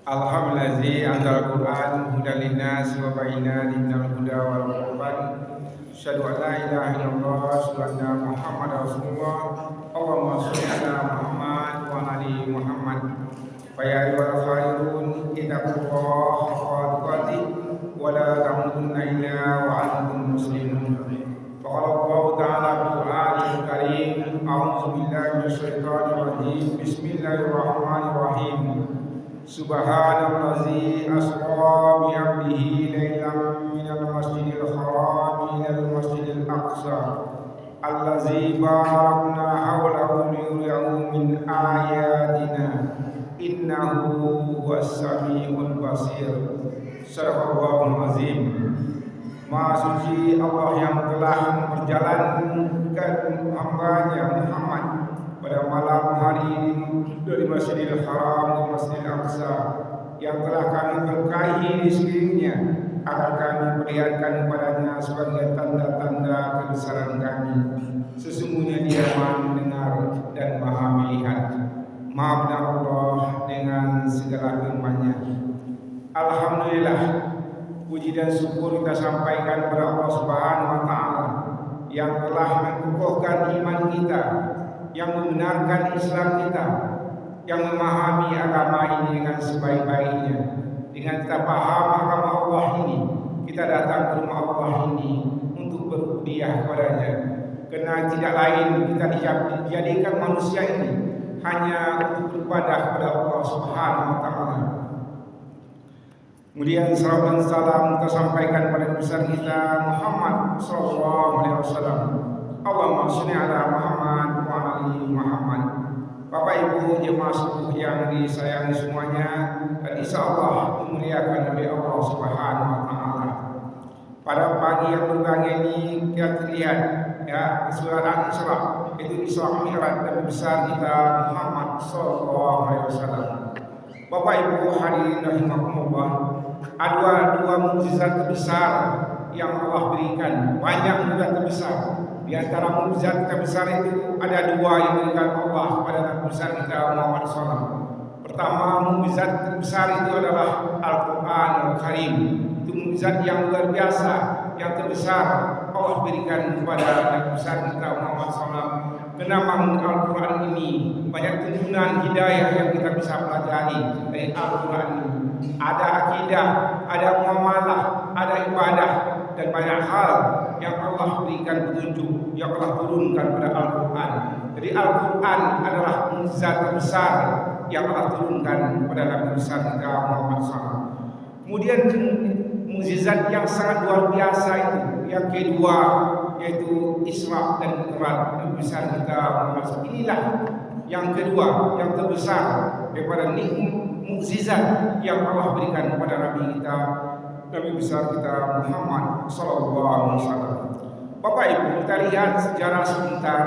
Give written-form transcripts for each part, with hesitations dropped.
Alhamdulillahi anzal Qur'an hudan linnas wa bayyinatin minal huda wal furqan. Asyhadu an la ilaha illallah wa asyhadu anna Muhammadar Rasulullah. Allahumma shalli ala Muhammad wa ala ali Muhammad. Fa ya ayyuhal khairun ittaqullaha haqqa tuqatih wa la tamutunna illa wa antum muslimun. Qala Allah ta'ala fil Qur'anil Karim, a'udzu billahi minasy syaithanir rajim. Bismillahirrahmanirrahim. Subhanallazi asra bi 'abdihi lailan minal masjidil haram ilal masjidil aqsa allazi barakna hawlahu liyuriyahu min ayatina innahu huwas samiul basir. Sadaqallahul azim. Maha suci Allah yang telah memperjalankan hamba-Nya Muhammad pada malam hari dari Masjidil Haram ke Masjidil Aqsa, yang telah kami berkahi di sekelilingnya agar kami perlihatkan kepadanya sebagai tanda-tanda kebesaran kami. Sesungguhnya Dia Maha mendengar dan Maha melihat. Maha benar Allah dengan segala firman-Nya. Alhamdulillah, puji dan syukur kita sampaikan kepada Allah Subhanahu wa taala yang telah mengukuhkan iman kita, yang membenarkan Islam kita, yang memahami agama ini dengan sebaik-baiknya. Dengan kita paham agama Allah ini, kita datang ke rumah Allah ini untuk berubudiah kepadanya. Karena tidak lain kita dijadikan manusia ini hanya untuk beribadah kepada Allah Subhanahu wa taala. Kemudian salam dan salam kita sampaikan pada besar kita Muhammad sallallahu alaihi wasallam. Allahumma shalli ala Muhammad wa ala ali Muhammad. Bapak Ibu jemaah subuh yang disayangi semuanya, dan insyaallah dimuliakan oleh Allah Subhanahu wa taala. Pada pagi yang berbahagia ini kita lihat ya surat Al-Isra, itu Isra Mi'raj Nabi besar kita Muhammad sallallahu alaihi wasallam. Bapak Ibu hadirin rahimakumullah, ada dua mukjizat terbesar yang Allah berikan. Banyak mukjizat terbesar. Di antara mukjizat terbesar itu ada dua yang diberikan Allah kepada Nabi besar kita Muhammad SAW. Pertama, mukjizat terbesar itu adalah Al-Qur'anul Karim. Itu mukjizat yang luar biasa, yang terbesar Allah berikan kepada Nabi besar kita Muhammad SAW. Karena melalui Al-Quran ini banyak tuntunan hidayah yang kita bisa pelajari dari Al-Quran ini. Ada akidah, ada muamalah, ada ibadah, dan banyak hal yang Allah berikan petunjuk, yang Allah turunkan pada Al-Quran. Jadi Al-Quran adalah mukjizat terbesar yang Allah turunkan kepada Nabi besar kita Muhammad SAW. Kemudian mukjizat yang sangat luar biasa itu yang kedua, yaitu Isra dan Mi'raj Nabi besar kita Muhammad SAW. Inilah yang kedua, yang terbesar daripada mukjizat yang Allah berikan kepada Nabi kita, Nabi besar kita Muhammad SAW. Bapak Ibu, kita lihat sejarah sebentar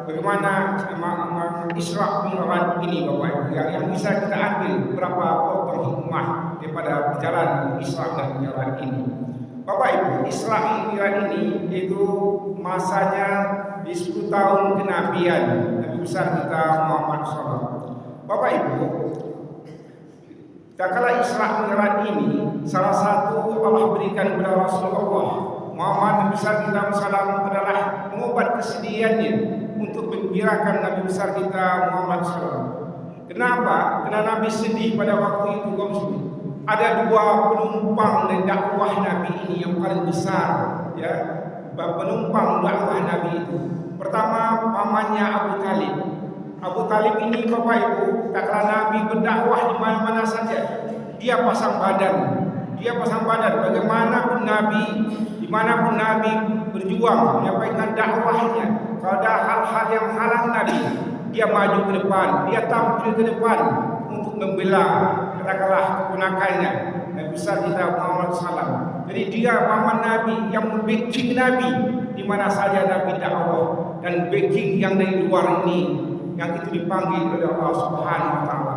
bagaimana Isra Mi'raj ini, Bapak Ibu, yang bisa kita ambil berapa potong hikmah daripada perjalanan Isra dan Mi'raj ini. Bapak Ibu, Isra Mi'raj ini itu masanya di 10 tahun kenabian Nabi besar kita Muhammad SAW. Bapak Ibu, tak kala Isra Mi'raj ini salah satu Allah berikan kepada Rasulullah Muhammad Nabi besar kita SAW adalah mengobat kesedihannya untuk menggembirakan Nabi besar kita Muhammad SAW. Kenapa? Karena Nabi sedih pada waktu itu, kaum muslimin. Ada dua penumpang dari dakwah Nabi ini yang paling besar, ya, penumpang dakwah Nabi itu. Pertama, pamannya Abu Talib. Abu Talib ini, Bapak Ibu, tak kala Nabi berdakwah di mana-mana saja, dia pasang badan. Dia pasang badan. Bagaimanapun Nabi, dimanapun Nabi berjuang menyampaikan dakwahnya, kalau ada hal-hal yang halang Nabi, dia maju ke depan, dia tampil ke depan untuk membela katakanlah keponakannya Nabi besar kita Muhammad SAW. Jadi dia paman Nabi yang membacking Nabi di mana saja Nabi dakwah, dan backing yang dari luar ini yang itu dipanggil oleh Allah Subhanahu wa taala.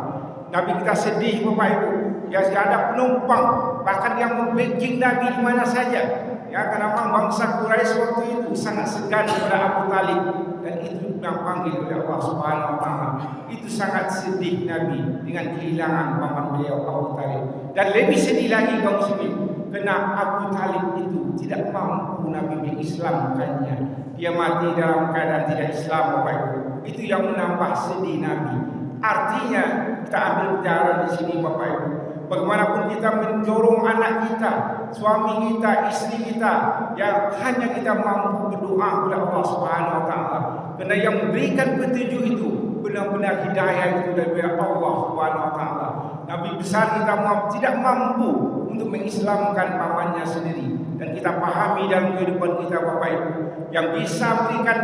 Nabi kita sedih, Bapak Ibu, ya ada penumpang bahkan yang membacking Nabi di mana saja. Ya, karena bangsa Quraisy waktu itu sangat segan kepada Abu Talib dan itu dipanggil oleh Allah Subhanahu wa taala. Itu sangat sedih Nabi dengan kehilangan paman beliau Abu Talib. Dan lebih sedih lagi kaum muslimin, karena Abu Talib itu tidak mampu Nabi mengislamkannya. Dia mati dalam keadaan tidak Islam, Bapak Ibu. Itu yang menambah sedih Nabi. Artinya kita ambil pelajaran di sini, Bapak Ibu. Bagaimanapun kita mendorong anak kita, suami kita, istri kita, yang hanya kita mampu berdoa kepada Allah Subhanahu wa taala. Karena yang memberikan petunjuk itu benar-benar hidayah itu dari Allah Subhanahu wa taala. Nabi besar kita tidak mampu untuk mengislamkan pamannya sendiri, dan kita pahami dalam kehidupan kita, Bapak Ibu, yang bisa memberikan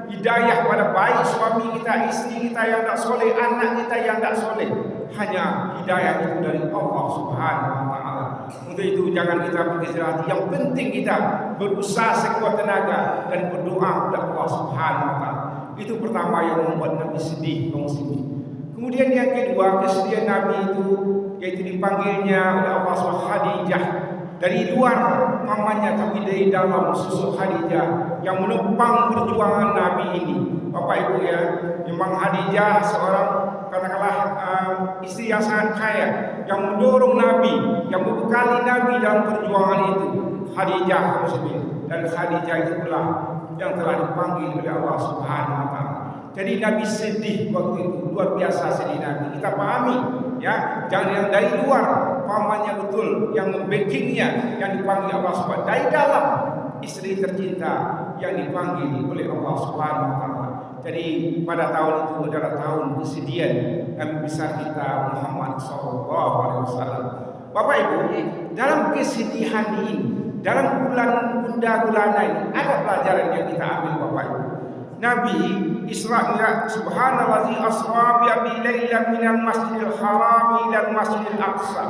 hidayah pada baik suami kita, istri kita yang tak soleh, anak kita yang tak soleh, hanya hidayah itu dari Allah Subhanahu wa taala. Untuk itu jangan kita berkecil hati. Yang penting kita berusaha sekuat tenaga dan berdoa kepada Allah Subhanahu wa taala. Itu pertama yang membuat Nabi sedih, kaum muslimin. Kemudian yang kedua, kesedihan Nabi itu yaitu dipanggilnya oleh Allah SWT Khadijah dari luar mamanya, tapi dari dalam susuk Khadijah yang menopang perjuangan Nabi ini. Bapak Ibu ya, memang Khadijah seorang katakanlah istri yang sangat kaya, yang mendorong Nabi, yang membekali Nabi dalam perjuangan itu. Khadijah muslimin, dan Khadijah itulah yang telah dipanggil oleh Allah Subhanahu wa taala. Jadi Nabi sedih waktu itu, luar biasa sedih Nabi. Kita pahami ya, jangan yang dari luar pamannya betul yang membackingnya, yang dipanggil Allah Subhanahu wa taala. Dari dalam istri tercinta yang dipanggil oleh Allah Subhanahu wa taala. Jadi pada tahun itu adalah tahun kesedihan Nabi besar kita Muhammad sallallahu alaihi wasallam. Bapak Ibu, dalam kesedihan ini, dalam bulan Bunda-Gulana ini ada pelajaran yang kita ambil, Bapak Ibu. Nabi Isra Mi'raj, subhanallazi asra bi abi lailan minal masjidil haram ila masjidil aqsa.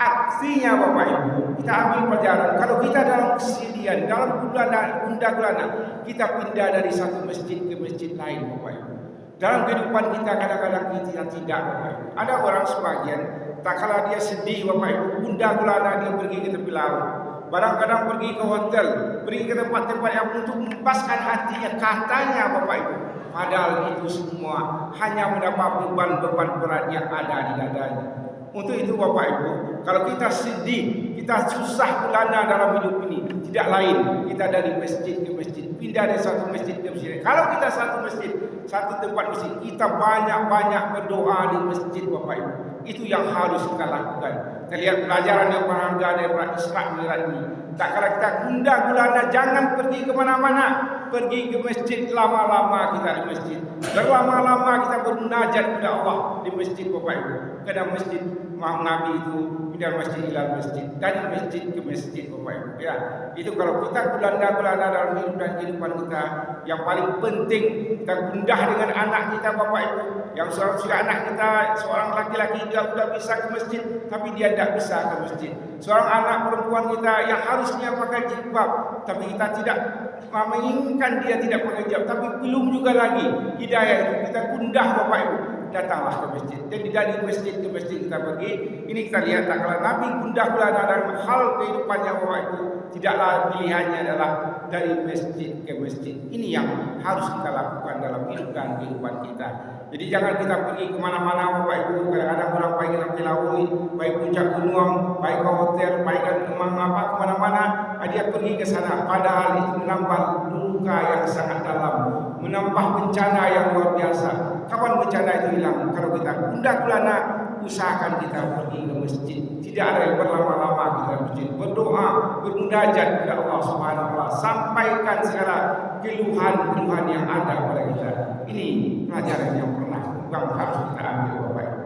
Artinya Bapak Ibu, kita ambil pelajaran kalau kita dalam kesedihan, dalam bulan Bunda-Gulana, kita pindah dari satu masjid ke masjid lain, Bapak Ibu. Dalam kehidupan kita kadang-kadang kita tidak, Bapak Ibu. Ada orang sebagian tak kala dia sedih, Bapak Ibu, Bunda-Gulana dia pergi ke tepi laut. Kadang-kadang pergi ke hotel, pergi ke tempat-tempat yang untuk melepaskan hatinya, katanya Bapak Ibu. Padahal itu semua hanya mendapat beban-beban berat yang ada di dadanya. Untuk itu Bapak Ibu, kalau kita sedih, kita susah gulana dalam hidup ini, tidak lain kita dari masjid ke masjid, pindah dari satu masjid ke masjid. Kalau kita satu masjid, satu tempat masjid, kita banyak-banyak berdoa di masjid, Bapak Ibu. Itu yang harus kita lakukan. Kita lihat pelajaran yang berharga dari Isra Mi'raj ini. Tak kala kita gundah gulana, jangan pergi kemana-mana. Pergi ke masjid, lama-lama kita di masjid. Berlama-lama kita bermunajat kepada Allah di masjid, Bapak Ibu. Karena masjid Nabi itu pindah masjid ila masjid, dari masjid ke masjid, Bapak Ibu. Ya, itu kalau kita gulana-gulana dalam hidup dan kehidupan kita, yang paling penting kita gundah dengan anak kita, Bapak Ibu. Yang seorang anak kita, seorang laki-laki dia sudah bisa ke masjid, tapi dia tidak bisa ke masjid. Seorang anak perempuan kita yang harusnya pakai jilbab, tapi kita tidak menginginkan dia tidak pakai jilbab, tapi belum juga lagi hidayah itu kita gundah, Bapak Ibu. Datanglah ke masjid. Jadi dari masjid ke masjid kita pergi. Ini kita lihat tak kala Nabi gundah gulana dalam hal kehidupannya, Bapak Ibu. Tidaklah pilihannya adalah dari masjid ke masjid. Ini yang harus kita lakukan dalam hidup dan kehidupan kita. Jadi jangan kita pergi kemana-mana, Bapak Ibu. Kadang-kadang orang baik ke Lawi, baik puncak gunung, baik ke hotel, baik ke kemana-mana. Dia pergi ke sana. Padahal itu menambah luka yang sangat dalam, menambah bencana yang luar biasa. Kapan bencana itu hilang? Kalau kita gundah gulana, usahakan kita pergi ke masjid. Tidak ada yang berlama-lama kita masjid. Berdoa, bermunajat kepada Allah Subhanahu wa taala. Sampaikan segala keluhan-keluhan yang ada pada kita. Ini pelajaran yang harus kita ambil, Bapak Ibu.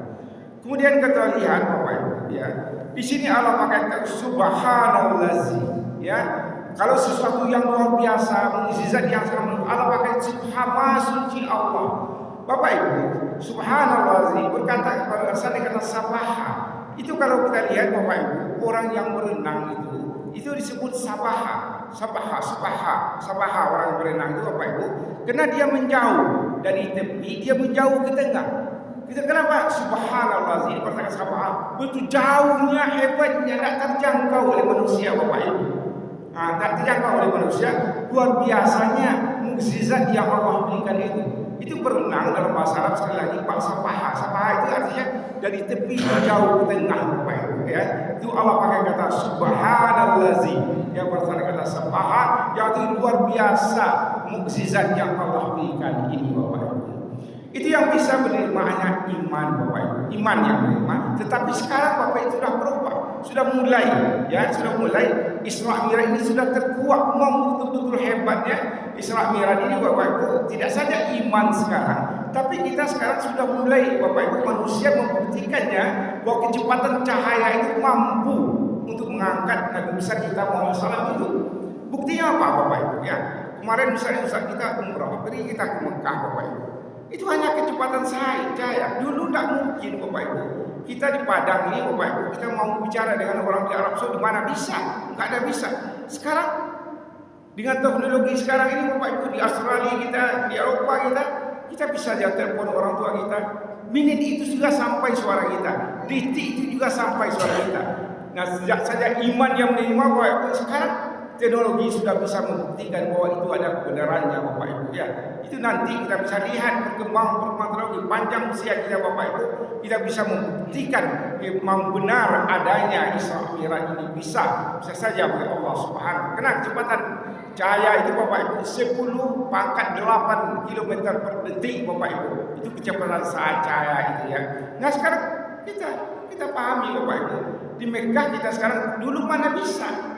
Kemudian kita lihat, Bapak Ibu, ya. Di sini Allah pakai subhanallazi, ya. Kalau sesuatu yang luar biasa, mukjizat yang sangat, Allah pakai subhana, suci Allah. Bapak Ibu, subhanallazi berkata kepada saya kata sabaha. Itu kalau kita lihat, Bapak Ibu, orang yang berenang itu disebut sabaha. Sabaha orang yang berenang itu, Bapak Ibu, karena dia menjauh dari tepi, dia menjauh ke tengah. Kita kenapa subhanallazi berkata sabaha? Betul jauhnya, hebatnya, tidak terjangkau oleh manusia, Bapak Ibu. Tak terjangkau oleh manusia, luar biasanya mukjizat yang Allah berikan itu berenang dalam bahasa Arab sekali lagi Pak sapaha. Sapaha itu artinya dari tepi jauh ke tengah Bapak Ibu ya. Itu Allah pakai kata subhanallazi yang berarti kata sapaha yang itu luar biasa mukjizat yang Allah berikan ini Bapak Ibu. Itu yang bisa menerima hanya iman Bapak Ibu. Iman yang menerima. Tetapi sekarang Bapak Ibu sudah berubah. Sudah mulai Isra Mi'raj ini sudah terkuat betul-betul hebatnya Isra Mi'raj ini Bapak Ibu. Tidak saja iman sekarang, tapi kita sekarang sudah mulai Bapak Ibu manusia membuktikannya bahwa kecepatan cahaya itu mampu untuk mengangkat Nabi besar kita Muhammad SAW itu. Buktinya apa Bapak Ibu ya? Kemarin misalnya Ustaz kita umrah, pergi kita ke Mekah Bapak Ibu. Itu hanya kecepatan cahaya. Dulu tidak mungkin Bapak Ibu. Kita di Padang ini Bapak Ibu, kita mau bicara dengan orang di Arab Saudi mana bisa? Enggak ada bisa. Sekarang dengan teknologi sekarang ini Bapak Ibu, di Australia kita, di Eropa kita bisa aja telepon orang tua kita. Menit itu juga sampai suara kita. Detik itu juga sampai suara kita. Nah, sejak saja iman yang menerima Bapak Ibu, sekarang teknologi sudah bisa membuktikan bahwa itu ada kebenarannya Bapak Ibu ya. Itu nanti kita bisa lihat perkembangan teknologi panjang usia kita Bapak Ibu, kita bisa membuktikan memang benar adanya Isra Mi'raj ini bisa saja oleh Allah Subhanahu. Karena kecepatan cahaya itu Bapak Ibu 10 pangkat 8 km per detik Bapak Ibu. Itu kecepatan cahaya itu ya. Nah sekarang kita pahami Bapak Ibu, di Mekah kita sekarang dulu mana bisa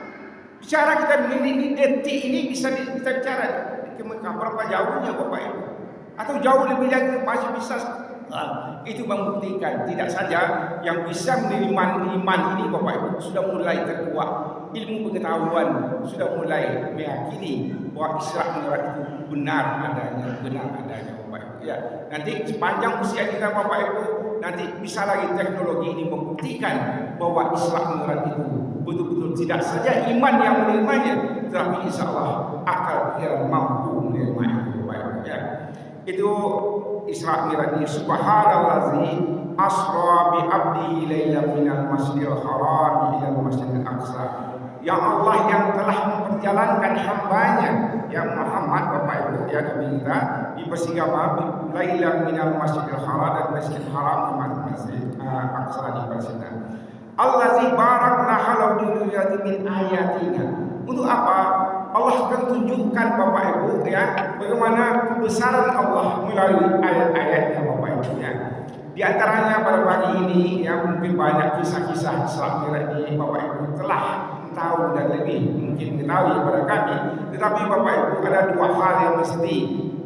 bicara kita ini detik ini bisa kita bicara ke Mekah berapa jauhnya Bapak Ibu, atau jauh lebih lagi masih bisa. Itu membuktikan tidak saja yang bisa menerima iman ini Bapak Ibu sudah mulai terkuat, ilmu pengetahuan sudah mulai meyakini bahwa Isra Mi'raj itu benar adanya Bapak Ibu ya. Nanti sepanjang usia kita Bapak Ibu, nanti bisa lagi teknologi ini membuktikan bahwa Isra Mi'raj itu betul-betul tidak saja iman yang menerimanya, tetapi insya Allah akal pikiran mampu menerimanya Bapak Ibu ya. Itu Isra Mi'raj. Subhanallazi asra bi 'abdihi lailan minal masjidil haram ila masjidil aqsa. Ya Allah yang telah memperjalankan hambanya yang Muhammad Bapak Ibu ya Nabi kita di bersenggama lailan minal masjidil haram dan masjidil haram di masjid aqsa di Palestina. Allazi barakna halau dinuriyati min ayatina. Untuk apa? Allah akan tunjukkan Bapak Ibu ya bagaimana kebesaran Allah melalui ayat-ayatnya Bapak Ibu ya. Di antaranya pada pagi ini ya mungkin banyak kisah-kisah Isra Mi'raj ini Bapak Ibu telah tahu dan lebih mungkin mengetahui kepada kami. Tetapi Bapak Ibu ada dua hal yang mesti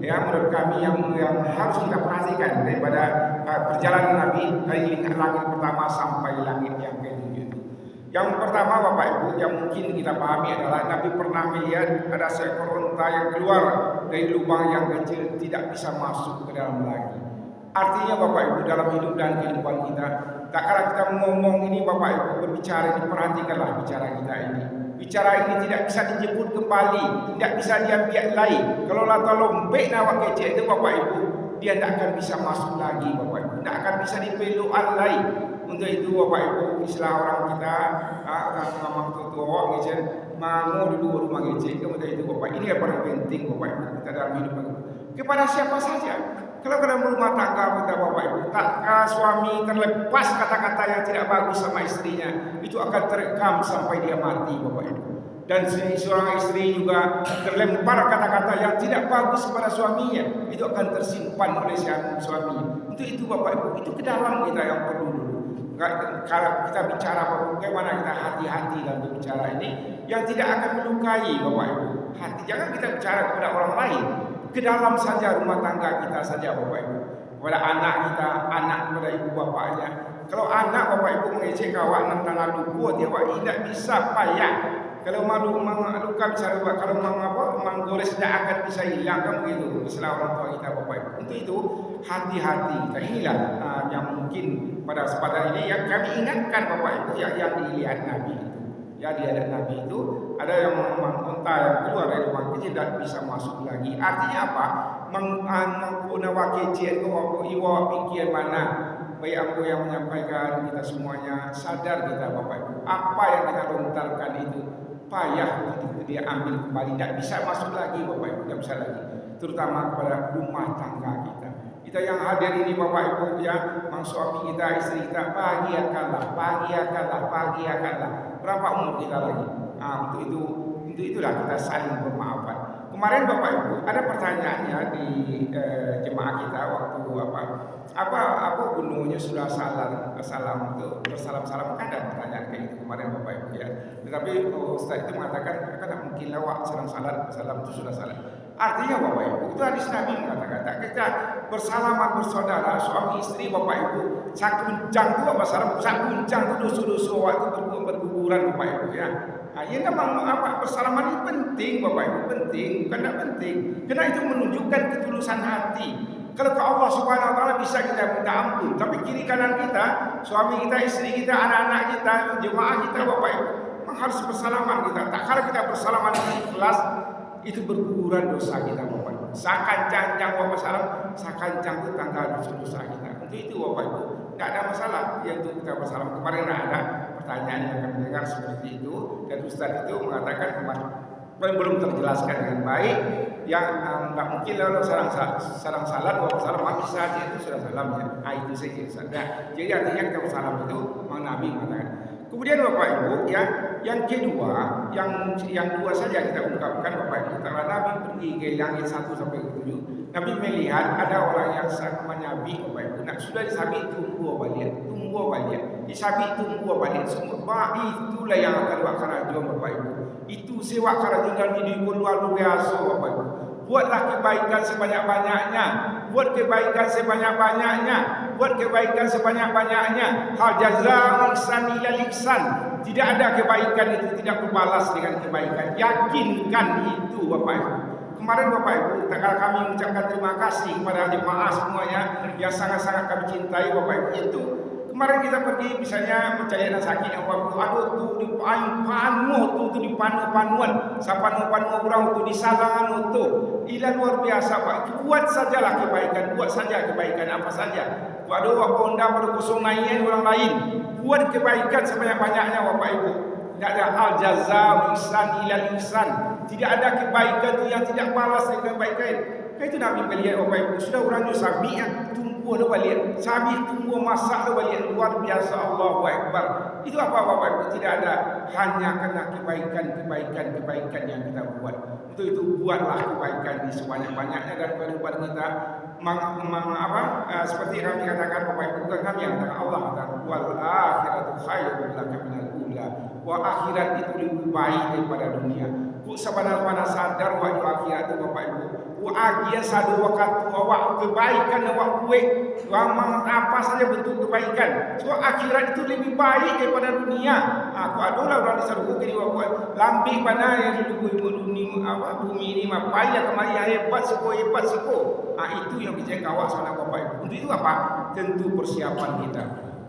ya menurut kami yang harus kita perhatikan daripada perjalanan Nabi dari langit pertama sampai langit yang ketujuh. Yang pertama Bapak Ibu yang mungkin kita pahami adalah Nabi pernah melihat ada seekor unta yang keluar dari lubang yang kecil tidak bisa masuk ke dalam lagi. Artinya Bapak Ibu dalam hidup dan kehidupan kita, tak kala kita ngomong ini Bapak Ibu berbicara ini, perhatikanlah bicara kita ini. Bicara ini tidak bisa dijemput kembali, tidak bisa diambil lagi. Kalau lata lompek nawak kecil itu Bapak Ibu, dia tidak akan bisa masuk lagi Bapak Ibu, tidak akan bisa dipelukan lagi. Untuk itu Bapak Ibu, istilah orang kita akan ngomong tua ngecen mau dulu rumah ngecen. Kemudian itu Bapak, ini yang paling penting Bapak Ibu kita dalam hidup kepada siapa saja. Kalau dalam rumah tangga kita Bapak Ibu, tak suami terlepas kata-kata yang tidak bagus sama istrinya, itu akan terekam sampai dia mati Bapak Ibu. Dan seorang istri juga terlempar kata-kata yang tidak bagus kepada suaminya, itu akan tersimpan oleh suaminya. Untuk itu Bapak Ibu, itu ke dalam kita yang perlu dulu. Kalau kita bicara bagaimana kita hati-hati dalam berbicara ini yang tidak akan melukai Bapak Ibu. Hati, jangan kita bicara kepada orang lain, ke dalam saja rumah tangga kita saja Bapak Ibu. Kepada anak kita, anak kepada ibu bapaknya. Kalau anak Bapak Ibu mengecek kawan tentang lupa dia tidak bisa payah. Kalau malu luka bicara kalau menggores tidak akan bisa hilang kan begitu. Istilah orang tua kita Bapak Ibu. Untuk itu hati-hati kita inilah yang mungkin pada kesempatan ini yang kami ingatkan Bapak Ibu yang dilihat Nabi itu. Ya dilihat Nabi itu ada yang unta yang keluar dari lubang kecil dan bisa masuk lagi. Artinya apa? Menggunakan kecil itu iwa pikir mana? Baik aku yang menyampaikan kita semuanya sadar kita Bapak Ibu. Apa yang kita lontarkan itu payah untuk dia ambil kembali, tidak bisa masuk lagi Bapak Ibu, tidak bisa lagi. terutama kepada rumah tangga kita. Kita yang hadir ini Bapak Ibu ya, suami kita, istri kita, bahagiakanlah. Berapa umur kita lagi? Untuk itulah kita saling bermaafan. Kemarin Bapak Ibu ada pertanyaannya di jemaah kita waktu apa gunungnya sudah salam itu bersalam-salam, kan ada pertanyaan kayak gitu kemarin Bapak Ibu ya. Tetapi Ustaz itu mengatakan kan kemudian lawak salam itu sudah salah. Artinya Bapak Ibu, itu hadis Nabi mengatakan kita bersalaman bersaudara suami istri Bapak Ibu, sakuncang itu apa salam, sakuncang itu dosa-dosa waktu berguguran Bapak Ibu ya. Nah, ya memang bersalaman ini penting Bapak Ibu, penting, bukan tidak penting. Karena itu menunjukkan ketulusan hati. Kalau ke Allah Subhanahu wa taala bisa kita minta ampun, tapi kiri kanan kita, suami kita, istri kita, anak-anak kita, jemaah kita Bapak Ibu, memang harus bersalaman kita. Tak kalau kita bersalaman dengan ikhlas, itu berguguran dosa kita Bapak Ibu. Sakancang Bapak salam, sakancang itu tangga dosa kita. Untuk itu Bapak Ibu, tidak ada masalah ya untuk kita bersalam. Kemarin ada pertanyaan yang kami dengar seperti itu, dan Ustaz itu mengatakan kemarin belum terjelaskan dengan baik. Yang nggak mungkin kalau sarang salat Bapak salam habis saja itu sudah salam ya. Itu saja. Nah, jadi artinya kita bersalam itu Nabi mengatakan. Kemudian Bapak Ibu ya, yang kedua, yang dua saja kita ungkapkan Bapak Ibu. Karena Nabi pergi ke langit 1 sampai 7, Nabi melihat ada orang yang sama Nabi Bapak Ibu. Nah, sudah disabi tunggu balik, disabi tunggu balik. Semua itulah yang akan wakar ajo Bapak Ibu. Itu sewa karajuan dalam hidup luar biasa Bapak Ibu. Buatlah kebaikan sebanyak-banyaknya. Buat kebaikan sebanyak-banyaknya. Hal jazaa ihsan ila ihsan. Tidak ada kebaikan itu tidak berbalas dengan kebaikan. Yakinkan itu Bapak Ibu. Kemarin Bapak Ibu, kami mengucapkan terima kasih kepada jemaah semuanya yang sangat-sangat kami cintai Bapak Ibu. Itu kemarin kita pergi misalnya mencari anak sakit yang aduh tuh di panu di panuan sapanu orang tuh di salangan tuh ila luar biasa Pak. Buat saja kebaikan apa saja. Waduh Honda pada kosongannya orang lain. Buat kebaikan sebanyak-banyaknya Bapak Ibu. Tidak ada al jazaa ihsan ila ihsan. Tidak ada kebaikan itu yang tidak balas dengan kebaikan. Itu Nabi melihat Bapak Ibu sudah orangnya sabi tunggu ada balik. Sabi tunggu masak ada balik, luar biasa, Allahu Akbar. Itu apa Bapak Ibu? Tidak ada, hanya karena kebaikan yang kita buat. Untuk itu buatlah kebaikan di sebanyak-banyaknya dan kepada kita seperti yang kami katakan Bapak Ibu, bukan kami yang katakan, Allah katakan wal akhiratu khairul laka minal ula. Wa akhirat itu lebih baik daripada dunia. Bu sebenarnya sadar wajib akhirat itu Bapak Ibu. Agia sadu waktu awak kebaikan awak buat apa saja bentuk kebaikan. So akhirat itu lebih baik daripada dunia. Aku adalah orang disaruh kiri awak lambih mana yang dulu dunia bumi ini apa ya kemari hebat siko. Itu yang bisa kawak sana Bapak Ibu. Untuk itu apa? Tentu persiapan kita.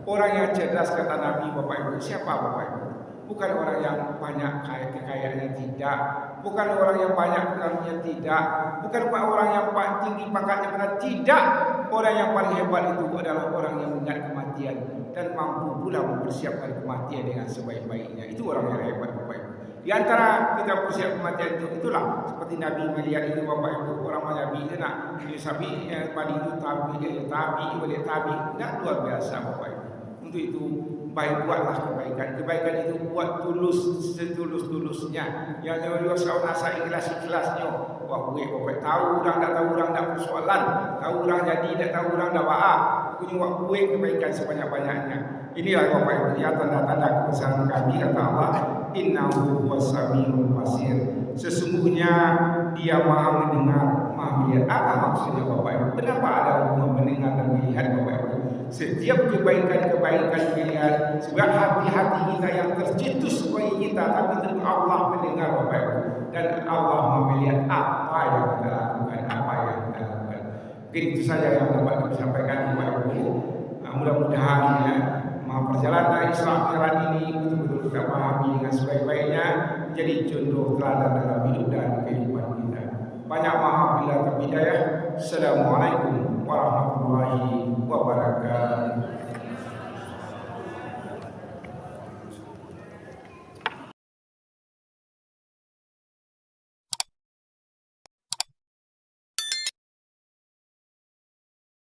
Orang yang cerdas kata Nabi Bapak Ibu. Siapa Bapak Ibu? Bukan orang yang banyak kekayaannya, tidak. Bukan orang yang banyak ilmunya, tidak. Bukan orang yang tinggi pangkatnya, tidak. Orang yang paling hebat itu adalah orang yang mengingat kematian dan mampu pula mempersiapkan kematian dengan sebaik-baiknya. Itu orang yang hebat Bapak Ibu. Di antara kita persiap kematian itulah seperti Nabi melihat itu Bapak Ibu, orang Nabi itu nak sabi padi itu tabi, dan luar biasa Bapak Ibu. Untuk itu baik buatlah kebaikan itu buat setulus-tulusnya, yang nyuruh nasa ikhlas-ikhlasnya. Wah gue Bapak tahu orang tak persoalan, tahu orang jadi tak tahu orang dah ba'a, punya wak gue kebaikan sebanyak-banyaknya. Inilah Bapak Ibu ya tanda-tanda kebesaran kami, kata Allah, innahu was-sami'ul basir. Sesungguhnya Dia Maha mendengar, Maha melihat. Apa maksudnya Bapak Ibu? Kenapa ada hubungan mendengar dan melihat Bapak Ibu? Setiap kebaikan dilihat, sebab hati-hati kita yang tercetus sebagai kita, tapi tentu Allah mendengar Bapak Ibu, dan Allah melihat apa yang kita lakukan, Mungkin itu saja yang dapat kami sampaikan Bapak Ibu. Mudah-mudahan ya, perjalanan Islam Iran ini betul-betul kita pahami dengan sebaik-baiknya, menjadi contoh teladan dalam hidup dan kehidupan kita. Banyak maaf bila terhidayah. Assalamualaikum warahmatullahi wabarakatuh.